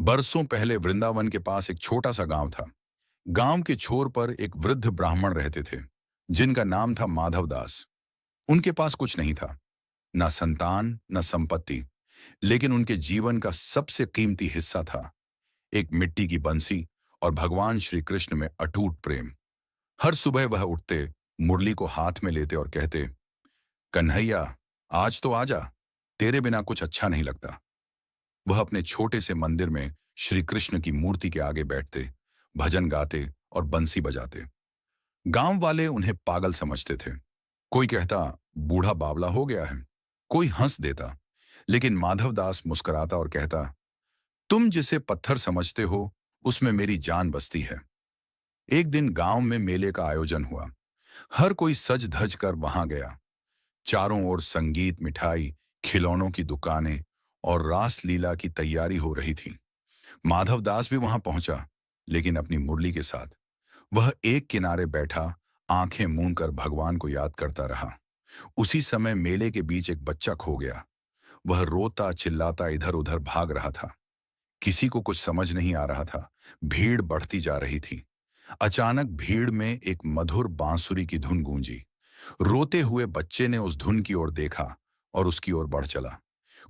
बरसों पहले वृंदावन के पास एक छोटा सा गांव था। गांव के छोर पर एक वृद्ध ब्राह्मण रहते थे, जिनका नाम था माधव दास। उनके पास कुछ नहीं था, न संतान न संपत्ति, लेकिन उनके जीवन का सबसे कीमती हिस्सा था एक मिट्टी की बंसी और भगवान श्री कृष्ण में अटूट प्रेम। हर सुबह वह उठते, मुरली को हाथ में लेते और कहते, कन्हैया, आज तो आजा, तेरे बिना कुछ अच्छा नहीं लगता। वह अपने छोटे से मंदिर में श्री कृष्ण की मूर्ति के आगे बैठते, भजन गाते और बंसी बजाते। गांव वाले उन्हें पागल समझते थे। कोई कहता बूढ़ा बावला हो गया है, कोई हंस देता, लेकिन माधव दास मुस्कुराता और कहता, तुम जिसे पत्थर समझते हो उसमें मेरी जान बसती है। एक दिन गांव में मेले का आयोजन हुआ। हर कोई सज धज कर वहां गया। चारों ओर संगीत, मिठाई, खिलौनों की दुकानें और रास लीला की तैयारी हो रही थी। माधव दास भी वहां पहुंचा, लेकिन अपनी मुरली के साथ। वह एक किनारे बैठा, आंखें मूंद कर भगवान को याद करता रहा। उसी समय मेले के बीच एक बच्चा खो गया। वह रोता चिल्लाता इधर उधर भाग रहा था। किसी को कुछ समझ नहीं आ रहा था। भीड़ बढ़ती जा रही थी। अचानक भीड़ में एक मधुर बांसुरी की धुन गूंजी। रोते हुए बच्चे ने उस धुन की ओर देखा और उसकी ओर बढ़ चला।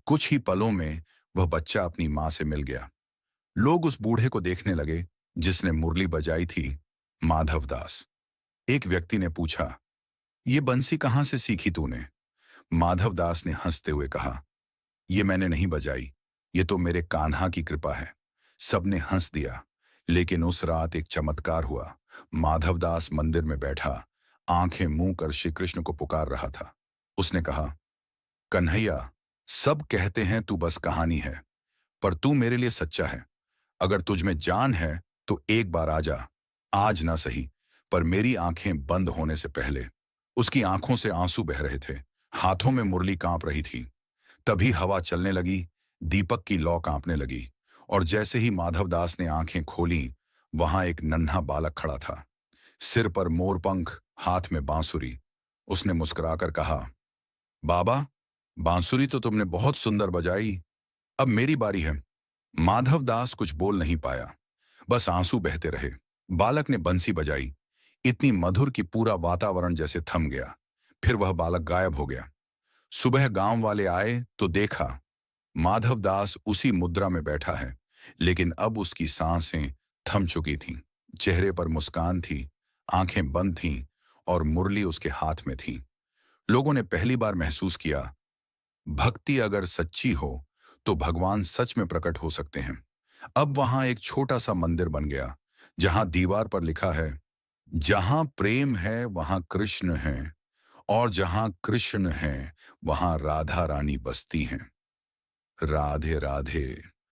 कुछ ही पलों में वह बच्चा अपनी मां से मिल गया। लोग उस बूढ़े को देखने लगे जिसने मुरली बजाई थी, माधव दास। एक व्यक्ति ने पूछा, ये बंसी कहां से सीखी तूने? माधव दास ने हंसते हुए कहा, ये मैंने नहीं बजाई, ये तो मेरे कान्हा की कृपा है। सबने हंस दिया। लेकिन उस रात एक चमत्कार हुआ। माधव दास मंदिर में बैठा, आंखें मूंद कर श्री कृष्ण को पुकार रहा था। उसने कहा, कन्हैया, सब कहते हैं तू बस कहानी है, पर तू मेरे लिए सच्चा है। अगर तुझ में जान है तो एक बार आजा। आज ना सही, पर मेरी आंखें बंद होने से पहले। उसकी आंखों से आंसू बह रहे थे, हाथों में मुरली कांप रही थी। तभी हवा चलने लगी, दीपक की लौ कांपने लगी, और जैसे ही माधवदास ने आंखें खोली, वहां एक नन्हा बालक खड़ा था, सिर पर मोरपंख, हाथ में बांसुरी। उसने मुस्कुराकर कहा, बाबा, बांसुरी तो तुमने बहुत सुंदर बजाई, अब मेरी बारी है। माधवदास कुछ बोल नहीं पाया, बस आंसू बहते रहे। बालक ने बंसी बजाई, इतनी मधुर कि पूरा वातावरण जैसे थम गया। फिर वह बालक गायब हो गया। सुबह गांव वाले आए तो देखा, माधवदास उसी मुद्रा में बैठा है, लेकिन अब उसकी सांसें थम चुकी थीं। चेहरे पर मुस्कान थी, आंखें बंद थीं और मुरली उसके हाथ में थी। लोगों ने पहली बार महसूस किया, भक्ति अगर सच्ची हो तो भगवान सच में प्रकट हो सकते हैं। अब वहां एक छोटा सा मंदिर बन गया, जहां दीवार पर लिखा है, जहां प्रेम है वहां कृष्ण है, और जहां कृष्ण है वहां राधा रानी बसती हैं। राधे राधे।